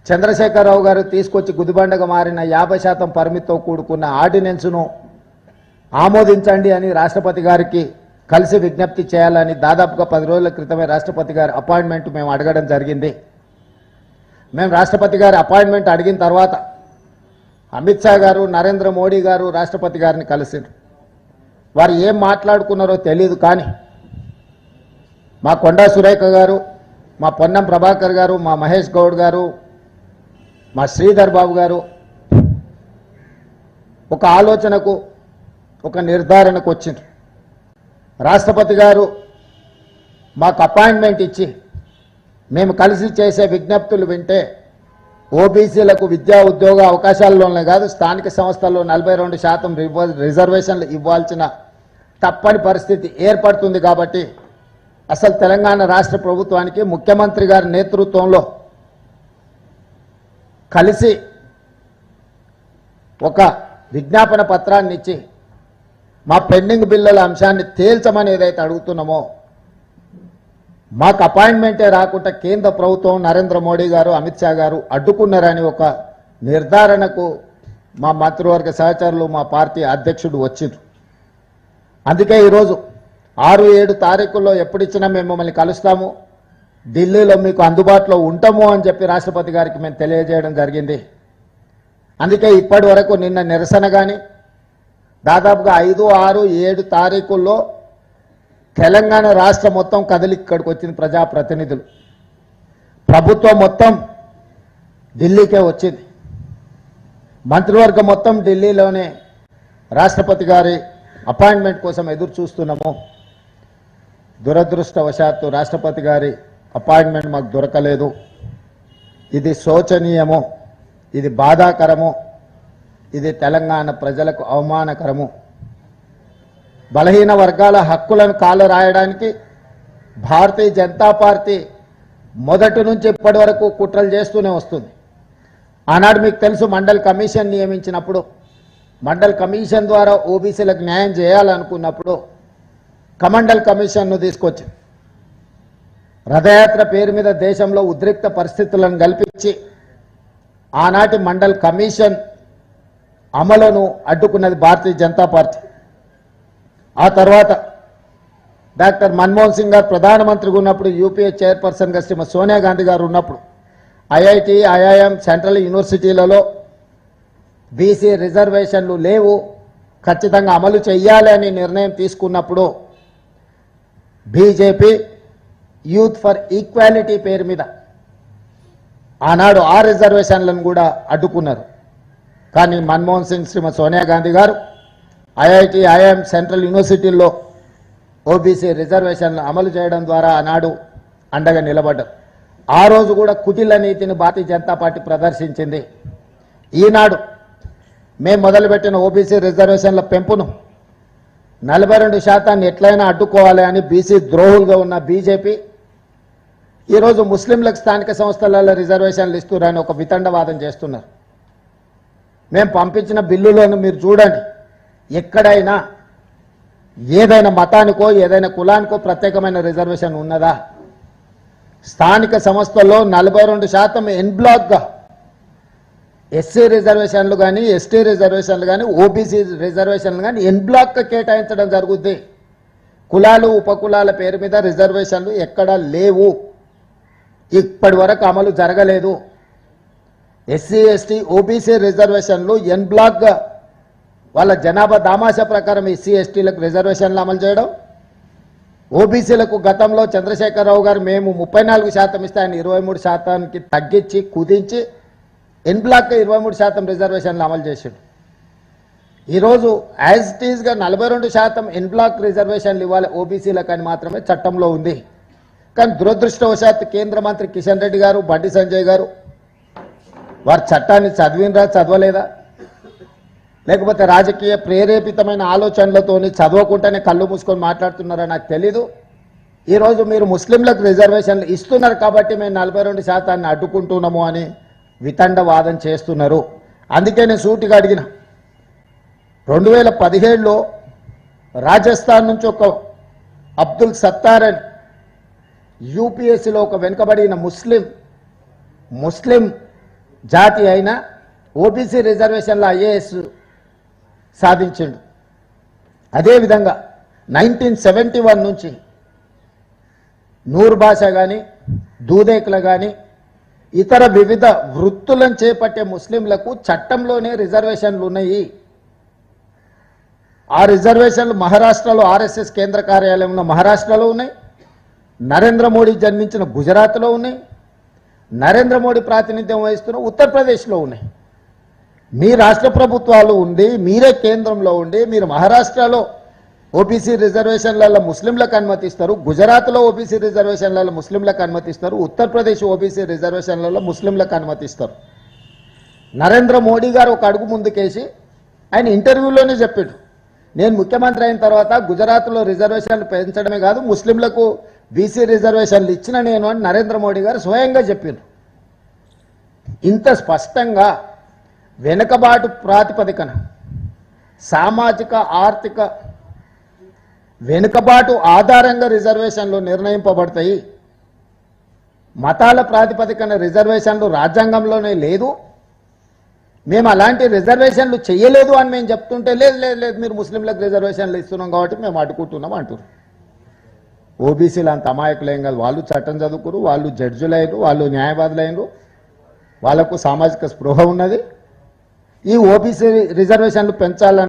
చంద్రశేఖరరావు గారు తీసుకొచ్చి గుదిబండగా మారిన 50% పరిమితితో కూడుకున్న ఆర్డినెన్స్ను ఆమోదించండి అని రాష్ట్రపతి గారికి కలిసి విజ్ఞప్తి చేయాలని దాదాపుగా 10 రోజుల క్రితమే రాష్ట్రపతి గారి అపాయింట్మెంట్ మేము అడగడం జరిగింది. మేము రాష్ట్రపతి గారి అపాయింట్మెంట్ అడిగిన తర్వాత అమిత్ షా గారు, నరేంద్ర మోడీ గారు రాష్ట్రపతి గారిని కలిసారు. వారు ఏం మాట్లాడుకున్నారో తెలియదు, కానీ మా కొండా సురేఖ గారు, మా పొన్నం ప్రభాకర్ గారు, మా మహేష్ గౌడ్ గారు, మా శ్రీధర్ బాబు గారు ఒక ఆలోచనకు, ఒక నిర్ధారణకు వచ్చింది. రాష్ట్రపతి గారు మాకు అపాయింట్మెంట్ ఇచ్చి మేము కలిసి చేసే విజ్ఞప్తులు వింటే ఓబీసీలకు విద్యా ఉద్యోగ అవకాశాల్లోనే కాదు, స్థానిక సంస్థల్లో 42% రిజర్వేషన్లు ఇవ్వాల్సిన తప్పని పరిస్థితి ఏర్పడుతుంది. కాబట్టి అసలు తెలంగాణ రాష్ట్ర ప్రభుత్వానికి ముఖ్యమంత్రి గారి నేతృత్వంలో కలిసి ఒక విజ్ఞాపన పత్రాన్ని ఇచ్చి మా పెండింగ్ బిల్లుల అంశాన్ని తేల్చమని ఏదైతే అడుగుతున్నామో, మాకు అపాయింట్మెంటే రాకుండా కేంద్ర ప్రభుత్వం, నరేంద్ర మోడీ గారు, అమిత్ షా గారు అడ్డుకున్నారని ఒక నిర్ధారణకు మా మంత్రివర్గ సహచరులు, మా పార్టీ అధ్యక్షుడు వచ్చిండ్రు. అందుకే ఈరోజు 6-7 తారీఖుల్లో ఎప్పుడిచ్చినా మేము మిమ్మల్ని కలుస్తాము, ఢిల్లీలో మీకు అందుబాటులో ఉంటాము అని చెప్పి రాష్ట్రపతి గారికి మేము తెలియజేయడం జరిగింది. అందుకే ఇప్పటి వరకు నిన్న నిరసన కానీ దాదాపుగా 5, 6, 7 తారీఖుల్లో తెలంగాణ రాష్ట్రం మొత్తం కదిలి ఇక్కడికి వచ్చింది. ప్రజాప్రతినిధులు, ప్రభుత్వం మొత్తం ఢిల్లీకే వచ్చింది. మంత్రివర్గం మొత్తం ఢిల్లీలోనే రాష్ట్రపతి గారి అపాయింట్మెంట్ కోసం ఎదురు చూస్తున్నాము. దురదృష్టవశాత్తు రాష్ట్రపతి గారి అపాయింట్మెంట్ మాకు దొరకలేదు. ఇది శోచనీయము, ఇది బాధాకరము, ఇది తెలంగాణ ప్రజలకు అవమానకరము. బలహీన వర్గాల హక్కులను కాలరాయడానికి భారతీయ జనతా పార్టీ మొదటి నుంచి ఇప్పటి వరకు కుట్రలు చేస్తూనే వస్తుంది. ఆనాడు మీకు తెలుసు, మండల్ కమిషన్ నియమించినప్పుడు, మండల్ కమిషన్ ద్వారా ఓబీసీలకు న్యాయం చేయాలనుకున్నప్పుడు కమండల్ కమిషన్ను తీసుకొచ్చి రథయాత్ర పేరు మీద దేశంలో ఉద్రిక్త పరిస్థితులను కల్పించి ఆనాటి మండల్ కమిషన్ అమలును అడ్డుకున్నది భారతీయ జనతా పార్టీ. ఆ తర్వాత డాక్టర్ మన్మోహన్ సింగ్ గారు ప్రధానమంత్రిగా ఉన్నప్పుడు, యూపీఏ చైర్పర్సన్గా శ్రీమతి సోనియా గాంధీ గారు ఉన్నప్పుడు ఐఐటి, ఐఐఎం, సెంట్రల్ యూనివర్సిటీలలో బీసీ రిజర్వేషన్లు లేవు, ఖచ్చితంగా అమలు చేయాలి అని నిర్ణయం తీసుకున్నప్పుడు బీజేపీ యూత్ ఫర్ ఈక్వాలిటీ పేరు మీద ఆనాడు ఆ రిజర్వేషన్లను కూడా అడ్డుకున్నారు. కానీ మన్మోహన్ సింగ్, శ్రీమతి సోనియా గాంధీ గారు ఐఐటి, ఐఐఎం, సెంట్రల్ యూనివర్సిటీల్లో ఓబీసీ రిజర్వేషన్లు అమలు చేయడం ద్వారా ఆనాడు అండగా నిలబడ్డారు. ఆ రోజు కూడా కుటిల నీతిని భారతీయ జనతా పార్టీ ప్రదర్శించింది. ఈనాడు మేము మొదలుపెట్టిన ఓబీసీ రిజర్వేషన్ల పెంపును 42% ఎట్లయినా అడ్డుకోవాలి అని బీసీ ద్రోహులుగా ఉన్న బీజేపీ ఈరోజు ముస్లింలకు స్థానిక సంస్థలలో రిజర్వేషన్లు ఇస్తున్నారని ఒక వితండవాదం చేస్తున్నారు. మేము పంపించిన బిల్లులను మీరు చూడండి, ఎక్కడైనా ఏదైనా మతానికో ఏదైనా కులానికో ప్రత్యేకమైన రిజర్వేషన్ ఉన్నదా? స్థానిక సంస్థల్లో 42% ఎన్ బ్లాక్గా ఎస్సీ రిజర్వేషన్లు కానీ, ఎస్టీ రిజర్వేషన్లు కానీ, ఓబీసీ రిజర్వేషన్లు కానీ ఎన్ బ్లాక్గా కేటాయించడం జరుగుద్ది. కులాలు, ఉపకులాల పేరు మీద రిజర్వేషన్లు ఎక్కడా లేవు, ఇప్పటి వరకు అమలు జరగలేదు. ఎస్సీ, ఎస్టీ, ఓబీసీ రిజర్వేషన్లు ఎన్ బ్లాక్గా వాళ్ళ జనాభా దామాషా ప్రకారం ఎస్సీ, ఎస్టీలకు రిజర్వేషన్లు అమలు చేయడం, ఓబీసీలకు గతంలో చంద్రశేఖరరావు గారు మేము 34% ఇస్తే ఆయన 23%కి తగ్గించి కుదించి ఎన్ బ్లాక్గా 23% రిజర్వేషన్లు అమలు చేశాడు. ఈరోజు యాజ్ ఇట్ ఈస్గా 42% ఎన్ బ్లాక్ రిజర్వేషన్లు ఇవ్వాలి ఓబీసీలకు అని మాత్రమే చట్టంలో ఉంది. కానీ దురదృష్టవశాత్తు కేంద్ర మంత్రి కిషన్ రెడ్డి గారు, బండి సంజయ్ గారు వారు చట్టాన్ని చదివినరా, చదవలేదా, లేకపోతే రాజకీయ ప్రేరేపితమైన ఆలోచనలతోని చదవకుండానే కళ్ళు మూసుకొని మాట్లాడుతున్నారా నాకు తెలీదు. ఈరోజు మీరు ముస్లింలకు రిజర్వేషన్లు ఇస్తున్నారు కాబట్టి మేము 42% అడ్డుకుంటున్నాము అని వితండవాదం చేస్తున్నారు. అందుకే నేను సూటిగా అడిగిన, 2017లో రాజస్థాన్ నుంచి ఒక అబ్దుల్ సత్తార్ అని యూపీఎస్సీలో ఒక వెనుకబడిన ముస్లిం జాతి అయినా ఓబీసీ రిజర్వేషన్లో ఐఏఎస్ సాధించిండు. అదేవిధంగా 1971 నుంచి నూర్ బాషా కానీ దూదేకుల కానీ ఇతర వివిధ వృత్తులను చేపట్టే ముస్లింలకు చట్టంలోనే రిజర్వేషన్లు ఉన్నాయి. ఆ రిజర్వేషన్లు మహారాష్ట్రలో ఆర్ఎస్ఎస్ కేంద్ర కార్యాలయం ఉన్న మహారాష్ట్రలో ఉన్నాయి, నరేంద్ర మోడీ జన్మించిన గుజరాత్లో ఉన్నాయి, నరేంద్ర మోడీ ప్రాతినిధ్యం వహిస్తున్న ఉత్తరప్రదేశ్లో ఉన్నాయి. మీ రాష్ట్ర ప్రభుత్వాలు ఉండి మీరే కేంద్రంలో ఉండి మీరు మహారాష్ట్రలో ఓబీసీ రిజర్వేషన్లలో ముస్లింలకు అనుమతిస్తారు, గుజరాత్లో ఓబీసీ రిజర్వేషన్లలో ముస్లింలకు అనుమతిస్తారు, ఉత్తరప్రదేశ్ ఓబీసీ రిజర్వేషన్లలో ముస్లింలకు అనుమతిస్తారు. నరేంద్ర మోడీ గారు ఒక అడుగు ముందుకేసి ఆయన ఇంటర్వ్యూలోనే చెప్పాడు, నేను ముఖ్యమంత్రి అయిన తర్వాత గుజరాత్లో రిజర్వేషన్లు పెంచడమే కాదు ముస్లింలకు బీసీ రిజర్వేషన్లు ఇచ్చిన నేను అని నరేంద్ర మోడీ గారు స్వయంగా చెప్పారు. ఇంత స్పష్టంగా వెనుకబాటు ప్రాతిపదికన సామాజిక ఆర్థిక వెనుకబాటు ఆధారంగా రిజర్వేషన్లు నిర్ణయింపబడతాయి, మతాల ప్రాతిపదికన రిజర్వేషన్లు రాజ్యాంగంలోనే లేదు, మేము అలాంటి రిజర్వేషన్లు చేయలేదు అని మేము చెప్తుంటే లేదు లేదు లేదు మీరు ముస్లింలకు రిజర్వేషన్లు ఇస్తున్నాం కాబట్టి మేము అడ్డుకుంటున్నాం అంటారు. ఓబీసీలు అంత అమాయకులేం కాదు, వాళ్ళు చట్టం చదువుకురు, వాళ్ళు జడ్జులైనరు, వాళ్ళు న్యాయవాదులైనరు, వాళ్ళకు సామాజిక స్పృహ ఉన్నది. ఈ ఓబీసీ రిజర్వేషన్లు పెంచాలని